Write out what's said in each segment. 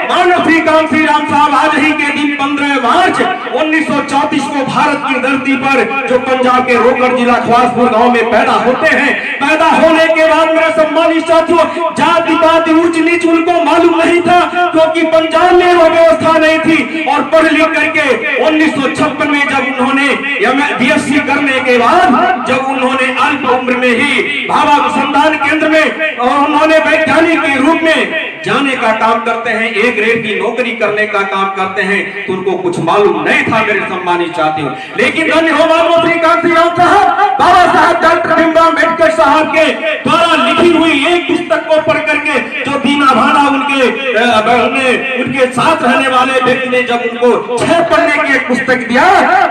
मानव श्री कांसी राम साहब आज ही के दिन 15 मार्च 1934 को भारत की धरती पर जो पंजाब के रोकड़ जिला ख्वासपुर गांव में पैदा होते हैं। पैदा होने के बाद मेरे सम्मानित साथियों, जाति पाति ऊंच नीच उनको मालूम नहीं था, क्योंकि पंजाब में वो व्यवस्था नहीं थी। और पढ़ लिख करके 1956 में जब उन्होंने बीएससी करने के बाद जब उन्होंने अल्प उम्र में ही भाभा अनुसंधान केंद्र में और उन्होंने वैज्ञानिक के रूप में जाने का काम करते हैं, एक ग्रेड की नौकरी करने का काम करते हैं, तो उनको कुछ मालूम नहीं था मेरे सम्मानित साथियों। लेकिन धन्य हो मानव श्री कांसी राम साहब, बाबा साहब डॉक्टर भीमराव अम्बेडकर साहब के द्वारा लिखी हुई एक पुस्तक को पढ़ करके जो दीना भाना उनके साथ रहने वाले व्यक्ति ने जब उनको 6 पढ़ने की एक पुस्तक दिया,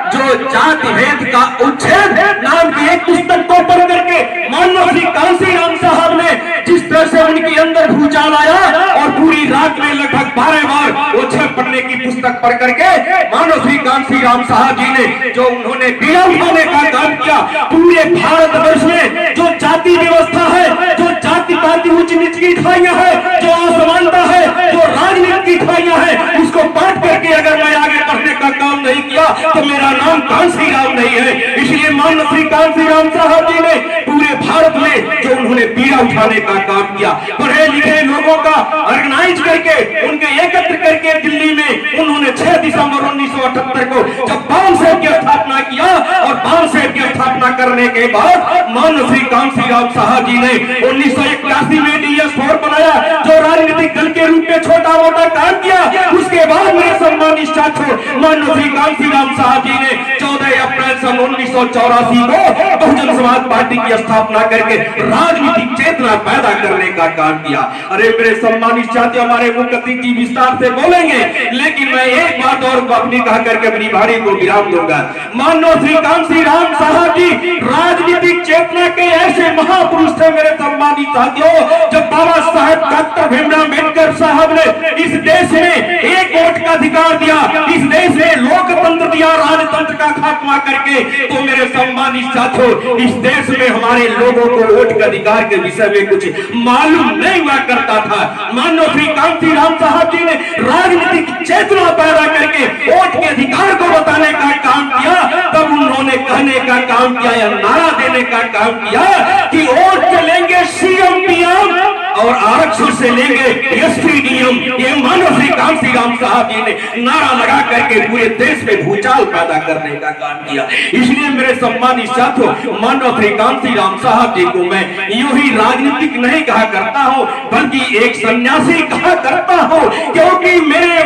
जो जाति भेद का उच्छेद नाम की एक पुस्तक को पढ़ करके मानव श्री कांसी राम साहब ने जिस तरह से उनके अंदर भूचाल आया और पूरी रात में लगभग 12 बार वो 6 पढ़ने की पुस्तक पढ़ करके मानव श्री कांसी राम साहब जी ने जो उन्होंने बीड़ा उठाने का काम किया, पूरे भारतवर्ष में जो जाति व्यवस्था है, जो जाति पाति ऊंच नीच की खाइयां है, जो असमानता है, जो राजनीति की खाइयां है, उसको बांट करके अगर मैं आगे बढ़ने का काम नहीं किया तो मेरा नाम कांसी राम नहीं है। इसलिए मानव श्री कांसी राम साहब जी ने पूरे भारत में जो उन्होंने बीड़ा उठाने का काम किया, पढ़े लिखे लोगों का ऑर्गेनाइज करके उनके एकत्र करके दिल्ली में उन्होंने 6 दिसंबर 1978 को जब बाल साहेब की स्थापना किया और बाल साहेब की स्थापना करने के बाद मानव श्री कांसी राम साहब जी ने 1981 में DS4 बनाया, जो राजनीतिक दल के रूप में छोटा मोटा काम किया। उसके बाद मेरे सम्मानित साथियों, मानव श्री कांसी राम साहब जी ने 14 अप्रैल सन 1984 को बहुजन समाज पार्टी की स्थापना करके राजनीतिक चेतना पैदा करने का काम किया। अरे मेरे सम्मानित साथियों, हमारे मुख्यमंत्री जी विस्तार से बोलेंगे, लेकिन मैं एक बात और अपनी कह करके अपनी वाणी को विराम दूंगा। मानव श्री कांसी राम साहब जी राजनीतिक चेतना के ऐसे महापुरुष थे मेरे सम्मानित साथियों, जब बाबा साहेब डॉक्टर भीमराव अम्बेडकर साहब ने इस देश में एक वोट का अधिकार दिया, इस देश में लोकतंत्र दिया, राजतंत्र का खात्मा करके, तो मेरे सम्मानित साथियों इस देश में हमारे लोगों को वोट के अधिकार के विषय में कुछ मालूम नहीं हुआ करता था। मानव श्री कांसी राम साहब जी ने राजनीतिक चेतना पैदा करके वोट के अधिकार को बताने का काम किया। तब उन्होंने कहने का काम किया या नारा देने का काम किया कि वोट से लेंगे सीएम पीएम और आरक्षण से लेंगे एसपीडीएम। ये मानव श्री कांसी राम साहब जी ने नारा लगा करके पूरे देश में भूचाल पैदा करने का काम किया। इसलिए मेरे सम्मानित साथियों, मानव श्री कांसी राम साहब जी को मैं यूं ही राजनीतिक नहीं कहा करता हूं, बल्कि एक सन्यासी कहा करता हूं, क्योंकि मेरे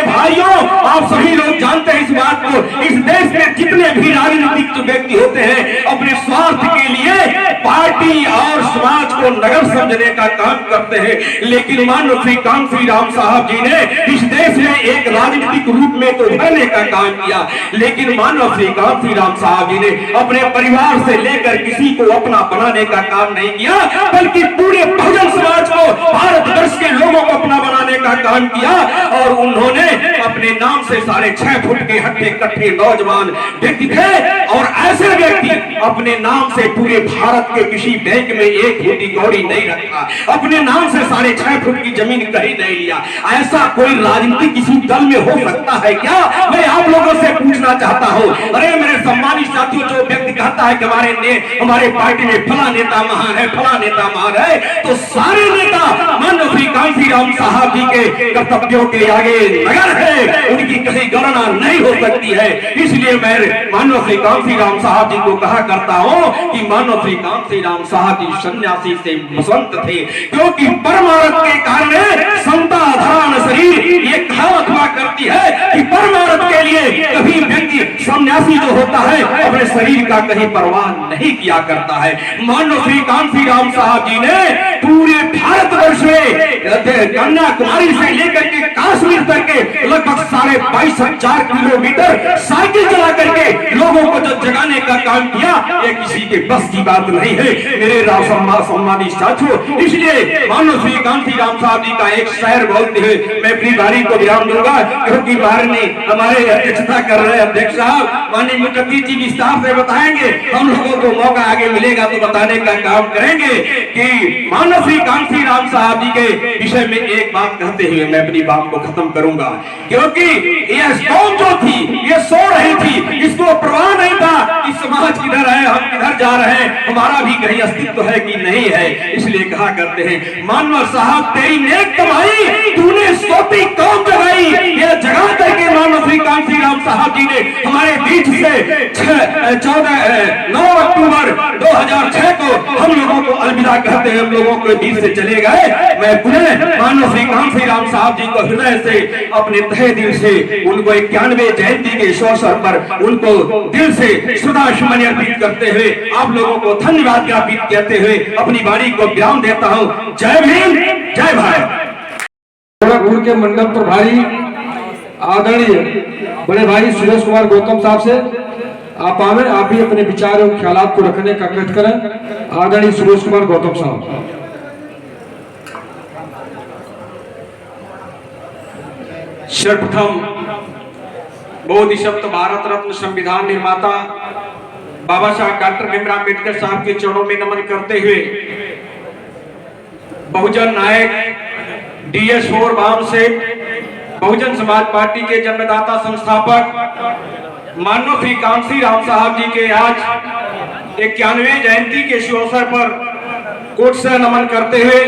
भाइयों, आप सभी लोग जानते हैं इस बात को, इस देश में जितने भी राजनीतिक व्यक्ति होते हैं अपने स्वार्थ के लिए पार्टी और समाज को नगर समझने का काम करते हैं। लेकिन मानव श्री कांसी राम साहब जी ने इस देश में एक राजनीतिक रूप में तो उभरने का काम किया, लेकिन मानव श्री कांसी राम साहब जी ने अपने परिवार से लेकर किसी को अपना बनाने का काम नहीं किया, बल्कि पूरे बहुजन समाज को, भारतवर्ष के लोगों को अपना बनाने का काम किया। और उन्होंने अपने नाम से 6.5 फुट के हट्टे कट्टे नौजवान व्यक्ति थे, और ऐसे व्यक्ति अपने नाम से पूरे भारत के किसी बैंक में 1 फुट कौड़ी नहीं रखा, अपने नाम से 6.5 फुट की जमीन कहीं नहीं लिया। ऐसा कोई राजनीति किसी दल में हो सकता है क्या? मैं आप लोगों से पूछना चाहता हूं। अरे मेरे सम्मानित साथियों, जो व्यक्ति कहता है कि हमारे पार्टी में फला नेता महान है, फला नेता महान है, तो सारे नेता मानव श्री कांसी राम साहब जी के कर्तव्यों के आगे नगर है, उनकी कहीं गणना नहीं हो सकती है। इसलिए मैं मानव श्री कांसी राम साहब जी को कहा करता हूं कि मानव श्री कांसी राम साहब जी सन्यासी से संत थे, क्योंकि परमार्थ के कारण संता धरान शरीर, ये कहावत हुआ करती है कि परमार्थ के लिए कभी व्यक्ति सन्यासी जो होता है अपने शरीर का कहीं परवाह नहीं किया करता है। मानव श्री कांसी राम साहब जी ने पूरे भारतवर्ष में कन्याकुमारी से लेकर के कश्मीर तक के लगभग 22,500 किलोमीटर साइकिल चला करके लोगों को जो जगाने का काम किया, ये किसी के बस की बात नहीं है मेरे सम्मानित साथियों। इसलिए मानो श्री कांशीराम साहब जी का एक शेर बोलते हुए मैं अपनी बारी को विराम दूंगा, क्योंकि हमारे अध्यक्षता कर रहे अध्यक्ष साहब माननीय मुख्यमंत्री जी विस्तार से बताएंगे। हम लोगों को मौका आगे मिलेगा तो बताने का काम करेंगे कि मानो श्री कांशीराम साहब जी के विषय में एक बात कहते हुए मैं अपनी बात को खत्म करूंगा, क्योंकि यह कौम जो थी ये सो रही थी, इसको परवाह नहीं था कि समाज किधर है, हम किधर जा रहे हैं, हमारा भी कहीं अस्तित्व है कि नहीं है। इसलिए कहा करते हैं मानव साहब तेरी नेक कमाई तूने सोती कौम जगाई, ये जगा करके मानव श्री कांशीराम साहब जी ने हमारे बीच से 9 अक्टूबर 2006 को हम लोगों को अलविदा कहते हैं, हम लोगों के बीच से चले गए। मैं पुनः मानव श्री कांशीराम साहब जी को हृदय से अपने तहे दिल से उनको 91वें जयंती के अवसर पर उनको दिल से श्रद्धासुमन अर्पित करते हुए आप लोगों को धन्यवाद ज्ञापित करते हुए अपनी वाणी को विराम देता हूं। जय भीम, जय भारत। गोरखपुर के मंडल प्रभारी आदरणीय बड़े भाई सुरेश कुमार गौतम साहब से आप आवे, आप भी अपने विचार और ख्यालात को रखने का कृत करें। आदरणीय सुरेश कुमार गौतम साहब। सर्वप्रथम बोधिसत्व भारत रत्न संविधान निर्माता बाबा साहब डॉक्टर भीमराव अम्बेडकर साहब के चरणों में नमन करते हुए बहुजन नायक DS4 वाम से बहुजन समाज पार्टी के जन्मदाता संस्थापक माननीय श्री कांशीराम साहब जी के आज 91वें जयंती के शुभ अवसर पर कोट से नमन करते हुए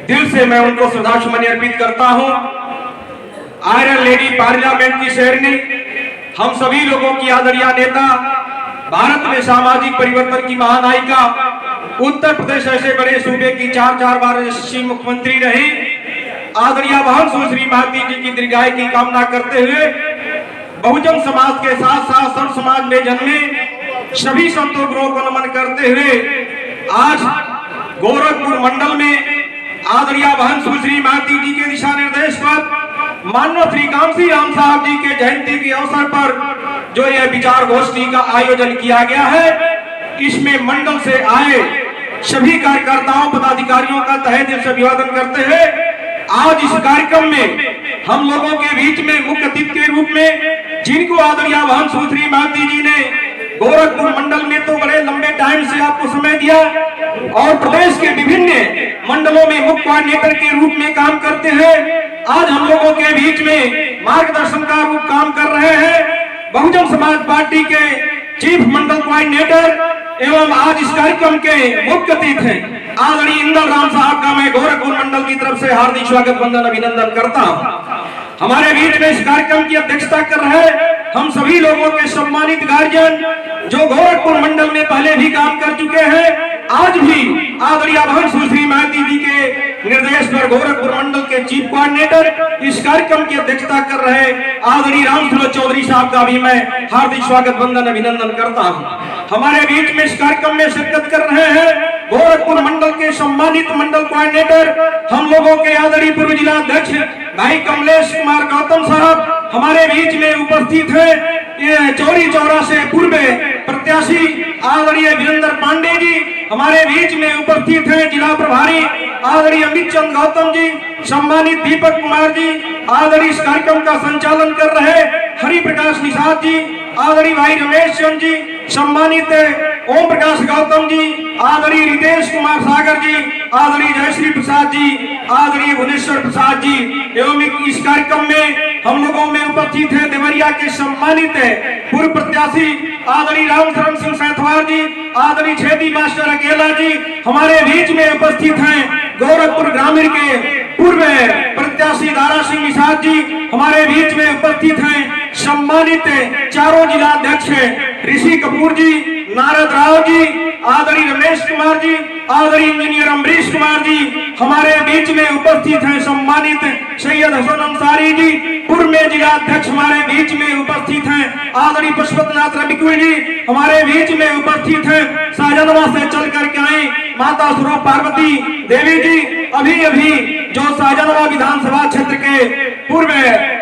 दिल से मैं उनको श्रद्धासुमन अर्पित करता हूं। आयरन लेडी पार्लियामेंट की शेरनी, हम सभी लोगों की आदरणीय नेता, भारत में सामाजिक परिवर्तन की महानायिका, उत्तर प्रदेश ऐसे बड़े सूबे की 4 बार यशस्वी मुख्यमंत्री रही, आदरणीय बहन सुश्री मालती जी की दीर्घायु की कामना करते हुए बहुजन समाज के साथ साथ सर्व समाज में जन्मे सभी संतों गुरुओं को नमन करते हुए आज गोरखपुर मंडल में आदरणीय बहन सुश्री मालती जी के दिशा निर्देश पर माननीय श्री कांशीराम साहब जी के जयंती के अवसर पर जो यह विचार गोष्ठी का आयोजन किया गया है, इसमें मंडल से आए सभी कार्यकर्ताओं पदाधिकारियों का तहे दिल से अभिवादन करते हैं। आज इस कार्यक्रम में हम लोगों के बीच में मुख्य अतिथि के रूप में जिनको आदरणीय बहन सुश्री मालती जी ने गोरखपुर मंडल में तो बड़े लंबे टाइम से आपको समय दिया और प्रदेश के विभिन्न मंडलों में मुख्य कोऑर्डिनेटर के रूप में काम करते हैं, आज हम लोगों के बीच में मार्गदर्शन का रूप काम कर रहे हैं बहुजन समाज पार्टी के चीफ मंडल कोऑर्डिनेटर एवं आज इस कार्यक्रम के मुख्य अतिथि हैं आदरणीय इंदल राम साहब का मैं गोरखपुर मंडल की तरफ से हार्दिक स्वागत वंदन अभिनंदन करता हूं। हमारे बीच में इस कार्यक्रम की अध्यक्षता कर रहे हम सभी लोगों के सम्मानित गार्जियन जो गोरखपुर मंडल में पहले भी काम कर चुके हैं, आज भी आदरणीय बहन सुश्री मालती जी के निर्देश पर गोरखपुर मंडल के चीफ कोऑर्डिनेटर इस कार्यक्रम की अध्यक्षता कर रहे आदरणीय रामसूरत चौधरी साहब का भी मैं हार्दिक स्वागत वंदन अभिनंदन करता हूं। हमारे बीच में इस कार्यक्रम में शिरकत कर रहे हैं गोरखपुर मंडल के सम्मानित मंडल कोऑर्डिनेटर हम लोगों के आदरणीय पूर्व जिला अध्यक्ष भाई कमलेश कुमार गौतम साहब हमारे बीच में उपस्थित है। ये चौरी चौरा से पूर्व प्रत्याशी आदरणीय वीरेंद्र पांडे जी हमारे बीच में उपस्थित हैं। जिला प्रभारी आदरणीय अमित चंद गौतम जी, सम्मानित दीपक कुमार जी, आदरणीय इस कार्यक्रम का संचालन कर रहे हरि प्रकाश निषाद जी, आदरणीय भाई रमेश चंद जी, सम्मानित ओम प्रकाश गौतम जी, आदरणीय रितेश कुमार सागर जी, आदरणीय जयश्री प्रसाद जी, आदरणीय भुवनेश्वर प्रसाद जी एवं इस कार्यक्रम में हम लोगों में उपस्थित है देवरिया के सम्मानित पूर्व प्रत्याशी आदरणीय रामचरण सिंह सैथवार जी, आदरणीय छेदी मास्टर अकेला जी हमारे बीच में उपस्थित हैं। गोरखपुर ग्रामीण के पूर्व प्रत्याशी दारा सिंह निषाद जी हमारे बीच में उपस्थित हैं। सम्मानित चारों जिला अध्यक्ष ऋषि कपूर जी, नारद राव जी, आदरणीय रमेश कुमार जी, आदरणीय इंजीनियर अमरीश कुमार जी हमारे बीच में उपस्थित हैं। सम्मानित सैयद हसन अंसारी जी पूर्व में जिला अध्यक्ष हमारे बीच में उपस्थित हैं। आदरणीय पशुपतनाथ रविकुल जी हमारे बीच में उपस्थित हैं। शाहजहानाबाद से चल करके आई माता स्वरूप पार्वती देवी जी अभी जो शाहजहानाबाद विधानसभा क्षेत्र के पूर्व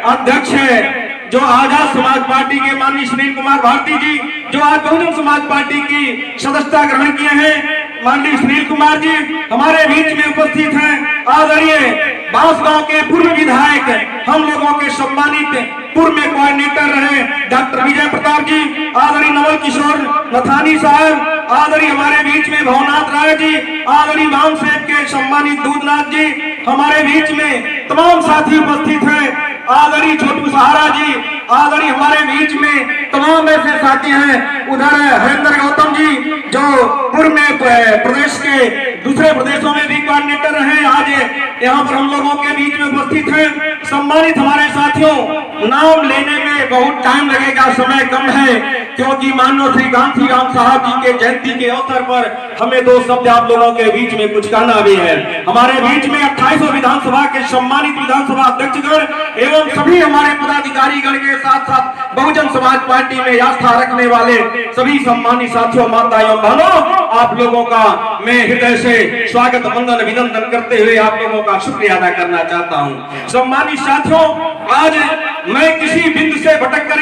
अध्यक्ष है जो आजाद समाज पार्टी के माननीय सुनील कुमार भारती जी, जो आज बहुजन समाज पार्टी की सदस्यता ग्रहण किए हैं, माननीय सुनील कुमार जी हमारे बीच में उपस्थित हैं। आदरणीय बांसगांव के पूर्व विधायक, हम लोगों के सम्मानित पूर्व में कोऑर्डिनेटर रहे डॉक्टर विजय प्रताप जी, आदरणीय नवल किशोर नथानी साहब, आदरणीय हमारे बीच में भवनाथ राय जी, आदरणीय वाम सेब के सम्मानित दूधनाथ जी, हमारे बीच में तमाम साथी उपस्थित हैं, आदरणीय छोटू सहारा जी, आदरणीय हमारे बीच में तमाम ऐसे साथी हैं। उधर हरेंद्र गौतम जी जो पूर्व में प्रदेश के दूसरे प्रदेशों में भी कोऑर्डिनेटर रहे, आज यहाँ पर हम लोगों के बीच में उपस्थित हैं। सम्मानित हमारे साथियों, नाम लेने में बहुत टाइम लगेगा, समय कम है, क्योंकि माननीय श्री कांसी राम साहब जी के जयंती के अवसर पर हमें दो शब्द आप लोगों के बीच में कुछ कहना भी है। हमारे बीच में 28 विधानसभा के सम्मानित विधानसभा अध्यक्षगण एवं सभी हमारे पदाधिकारीगण के साथ साथ बहुजन समाज पार्टी में आस्था रखने वाले सभी सम्मानित साथियों, माता एवं बहनों, आप लोगों का मैं हृदय से स्वागत वंदन अभिनंदन करते हुए आप लोगों का शुक्रिया अदा करना चाहता हूं। सम्मानित साथियों, आज मैं किसी बिंदु से भटक कर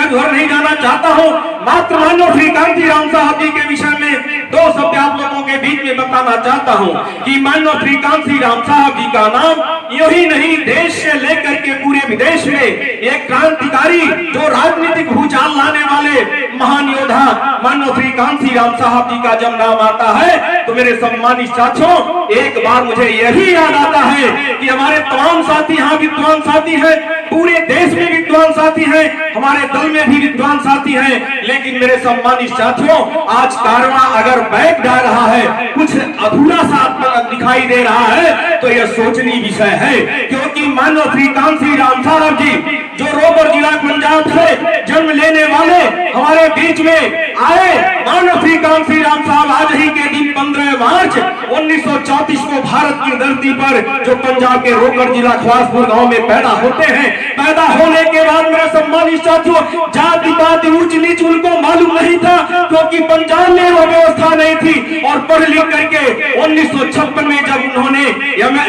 इधर नहीं जाना चाहता हूं, मात्र माननीय श्री कांसी राम साहब जी के विषय में दो शब्द आप लोगों के बीच में बताना चाहता हूं कि माननीय श्री कांसी राम साहब जी का नाम यूं ही नहीं, देश से लेकर के पूरे विदेश में एक क्रांतिकारी जो राजनीतिक भूचाल लाने वाले महान योद्धा माननीय श्री कांसी राम साहब जी का जब नाम आता है तो मेरे सम्मानित साथियों, एक बार मुझे यही याद आता है कि हमारे तमाम साथी यहाँ विद्वान साथी हैं, पूरे देश में विद्वान साथी हैं, हमारे दल में भी विद्वान साथी हैं, लेकिन मेरे सम्मानित साथियों, आज कारवां अगर बैठ जा रहा है, कुछ अधूरा सा दिखाई दे रहा है, तो यह सोचनीय विषय है, क्योंकि माननीय श्री कांसी राम साहब जी जो रोहतक जिला पंजाब से जन्म लेने वाले हमारे बीच में आए, माननीय श्री कांसी राम साहब आज ही के दिन 15 मार्च 1934 को भारत की धरती पर जो पंजाब के रोहतक जिला ख्वासपुर गांव में पैदा होते हैं। पैदा होने के बाद मेरे सम्मानित साथियों, जाति पाति ऊंच नीच उनको मालूम नहीं था, क्योंकि पंजाब में वो व्यवस्था नहीं थी, और पढ़ लिख करके 1956 में जब उन्होंने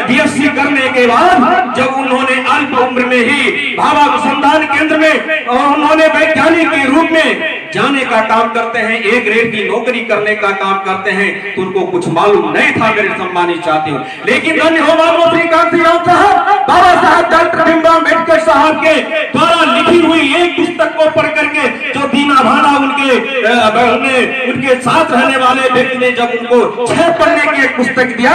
बीएससी करने के बाद जब उन्होंने अल्प उम्र में ही भाभा अनुसंधान केंद्र में उन्होंने वैज्ञानिक के रूप में जाने का काम करते हैं, एक ग्रेड की नौकरी करने का काम करते हैं, तो उनको कुछ मालूम नहीं था मेरे सम्मानित साथियों। लेकिन धन्य हो माननीय श्री कांसी राम साहब, बाबा साहब डॉक्टर भीमराव अम्बेडकर साहब के द्वारा लिखी हुई एक पुस्तक को पढ़ करके जो दीना भाना उनके साथ रहने वाले व्यक्ति ने जब उनको 6 पढ़ने की एक पुस्तक दिया,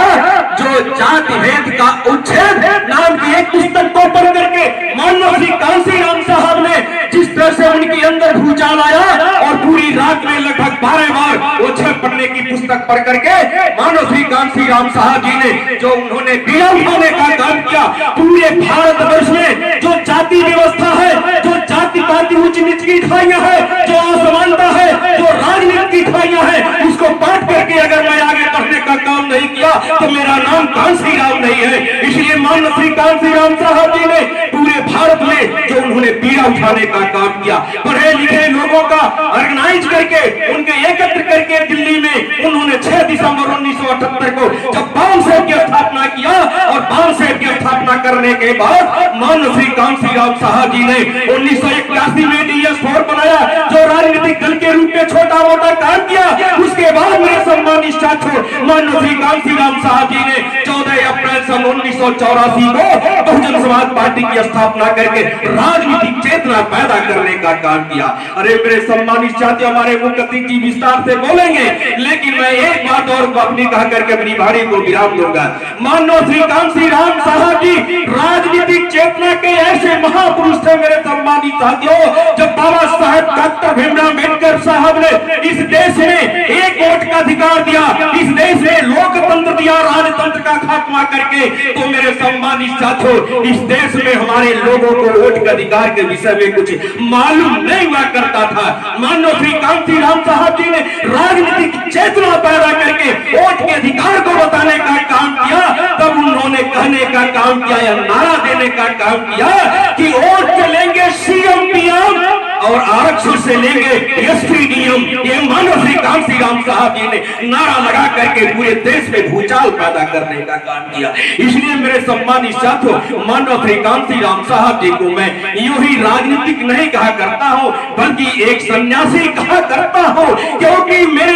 जो जाति भेद का उच्छेद नाम की एक पुस्तक को पढ़ करके माननीय श्री कांसी राम साहब ने जिस तरह से उनके अंदर भूचाल आया, और पूरी रात में लगभग 12 बार वो 6 पढ़ने की पुस्तक पढ़ करके माननीय श्री कांसी राम साहब जी ने जो उन्होंने बीड़ा उठाने का काम किया, पूरे भारतवर्ष में जो जाति व्यवस्था है, जो जाति पाति ऊंच नीच की खाइयां है, जो असमानता है, जो राजनीति की खाइयां है, उसको बांट करके अगर मैं आगे बढ़ने का काम नहीं किया तो मेरा नाम कांसी राम नहीं है। इसलिए माननीय श्री कांसी राम साहब जी ने पूरे भारत में जो उन्होंने बीड़ा उठाने का काम किया, पढ़े लिखे लोगों का ऑर्गेनाइज करके उनके एकत्र करके दिल्ली में उन्होंने 6 दिसंबर 1978 को जब बाल सेब की स्थापना किया, और बाल सेब की स्थापना करने के बाद माननीय श्री कांसी राम साहब जी ने 1981 में DS4 बनाया, जो राजनीतिक दल के रूप में छोटा मोटा काम किया। उसके बाद मेरे सम्मानित साथियों, माननीय श्री कांसी राम साहब जी ने 14 अप्रैल सन 1984 को बहुजन समाज पार्टी की स्थापना करके राजनीतिक चेतना पैदा करने का काम किया। अरे मेरे सम्मानित साथियों, हमारे मुख्यमंत्री जी विस्तार से बोलेंगे, लेकिन मैं एक बात और अपनी कह करके अपनी वाणी को विराम दूंगा। माननीय श्री कांसी राम साहब जी राजनीतिक चेतना के ऐसे महापुरुष थे मेरे सम्मानित साथियों, जब बाबा साहेब डॉक्टर भीमराव अम्बेडकर साहब ने इस देश में एक वोट का अधिकार दिया, इस देश में लोकतंत्र दिया, राजतंत्र का खात्मा करके, तो मेरे सम्मानित साथियों, इस देश में हमारे लोगों को वोट के अधिकार के विषय में कुछ मालूम नहीं हुआ करता था। माननीय श्री कांसी राम साहब जी ने राजनीतिक चेतना पैदा करके वोट के अधिकार को बताने का काम किया। तब उन्होंने कहने का काम किया या नारा देने का काम किया कि वोट चलेंगे CM PM और आरक्षण से लेंगे एसपीडीएम, ये मानव श्री कांसी राम साहब जी ने नारा लगा करके पूरे देश में भूचाल पैदा करने का काम किया। इसलिए मेरे सम्मानित साथियों, मानव श्री कांसी राम साहब जी को मैं यूं ही राजनीतिक नहीं कहा करता हूं, बल्कि एक सन्यासी कहा करता हूं, क्योंकि मेरे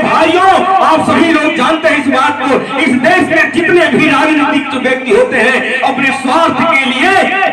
भाइयों, आप सभी लोग जानते हैं इस बात को, इस देश में जितने भी राजनीतिक व्यक्ति होते हैं अपने स्वार्थ के लिए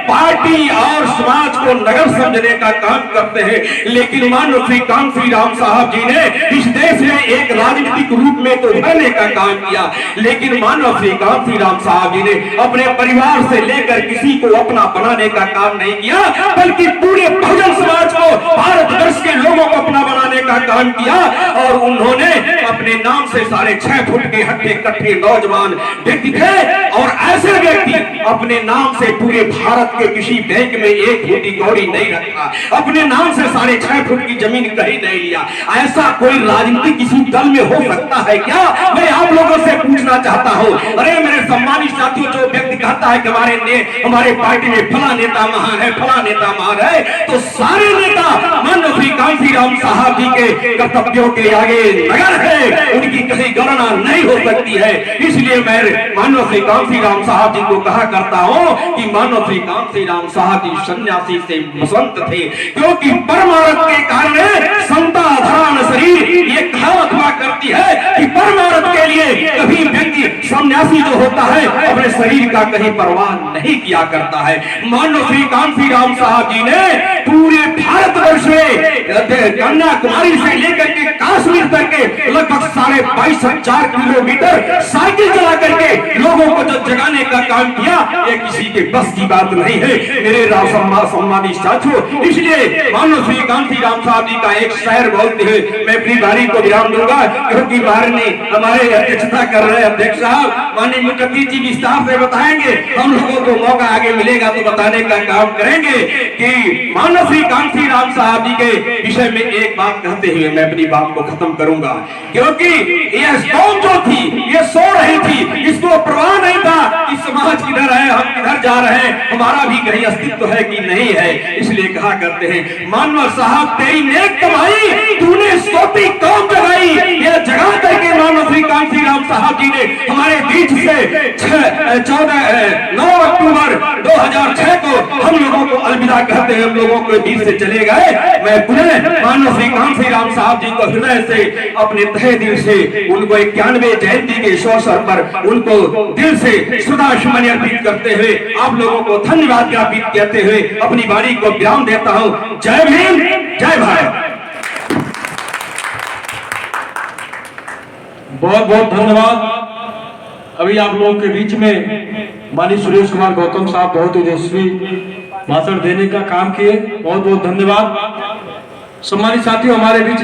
पार्टी और समाज को नगर समझने का काम करते हैं, लेकिन मानव श्री कांसी राम साहब जी ने इस देश में एक राजनीतिक रूप में तो उभरने का काम किया, लेकिन मानव श्री कांसी राम साहब जी ने अपने परिवार से लेकर किसी को अपना बनाने का काम नहीं किया, बल्कि पूरे बहुजन समाज को, भारतवर्ष के लोगों को अपना बनाने का काम किया। और उन्होंने अपने नाम से 6.5 फुट के हट्टे कट्टे नौजवान व्यक्ति थे, और ऐसे व्यक्ति अपने नाम से पूरे भारत के किसी बैंक में 1 फुट की कौड़ी नहीं रखा, अपने नाम से 6.5 फुट की जमीन कहीं नहीं लिया। ऐसा कोई राजनीति किसी दल में हो सकता है क्या? मैं आप लोगों से पूछना चाहता हूं। अरे मेरे सम्मानित साथियों, जो व्यक्ति कहता है कि हमारे पार्टी में फला नेता महान है, फला नेता महान है, तो सारे नेता मानव श्री कांसी राम साहब जी के कर्तव्यों के आगे नगर है, उनकी कहीं गणना नहीं हो सकती है। इसलिए मैं मानव श्री कांसी राम साहब जी को कहा करता हूं कि मानव श्री कांसी राम साहब जी सन्यासी से बसंत थे, क्योंकि परमार्थ के कारण संता धरान शरीर, ये कहावत हुआ करती है कि परमार्थ के लिए कभी व्यक्ति सन्यासी जो होता है अपने शरीर का कहीं परवाह नहीं किया करता है। मानव श्री कांसी राम साहब जी ने पूरे भारतवर्ष में कन्याकुमारी से लेकर के कश्मीर तक के लगभग 22,500 किलोमीटर साइकिल चला करके लोगों को जो जगाने का काम किया, ये किसी के बस की बात नहीं है मेरे सम्मानित साथियों। इसलिए मानव श्री कांसी राम साहब जी का एक शेर बोलते हुए मैं अपनी बारी को विराम दूंगा, क्योंकि बाहर हमारे अध्यक्षता कर रहे अध्यक्ष साहब माननीय मुखर्जी जी विस्तार से बताएंगे। हम लोगों को मौका आगे मिलेगा तो बताने का काम करेंगे कि मानव श्री कांसी राम साहब जी के विषय में एक बात कहते हुए मैं अपनी बात को खत्म करूंगा, क्योंकि यह कौम जो थी ये सो रही थी, इसको परवाह नहीं था कि समाज किधर है, हम किधर जा रहे हैं, हमारा भी कहीं अस्तित्व है कि नहीं है। इसलिए कहा करते हैं, मानव साहब तेरी नेक कमाई तूने सोती कौम जगाई, यह जगा करके मानव श्री कांसी राम साहब जी ने हमारे बीच से 9 अक्टूबर 2006 को हम लोगों को अलविदा कहते हैं, हम लोगों को बीच से चले गए। मैं पुनः मानव श्री कांसी राम साहब जी को हृदय से, अपने तहे दिल से उनको 91वें जयंती के अवसर पर उनको दिल से श्रद्धासुमन अर्पित करते हुए आप लोगों को धन्यवाद ज्ञापित करते हुए अपनी वाणी को विराम देता हूं। जय भीम, जय भारत। बहुत बहुत धन्यवाद। अभी आप लोगों के बीच में माननीय सुरेश कुमार गौतम साहब बहुत तेजस्वी भाषण देने का काम किए, बहुत बहुत धन्यवाद। सम्मानित साथियों, हमारे बीच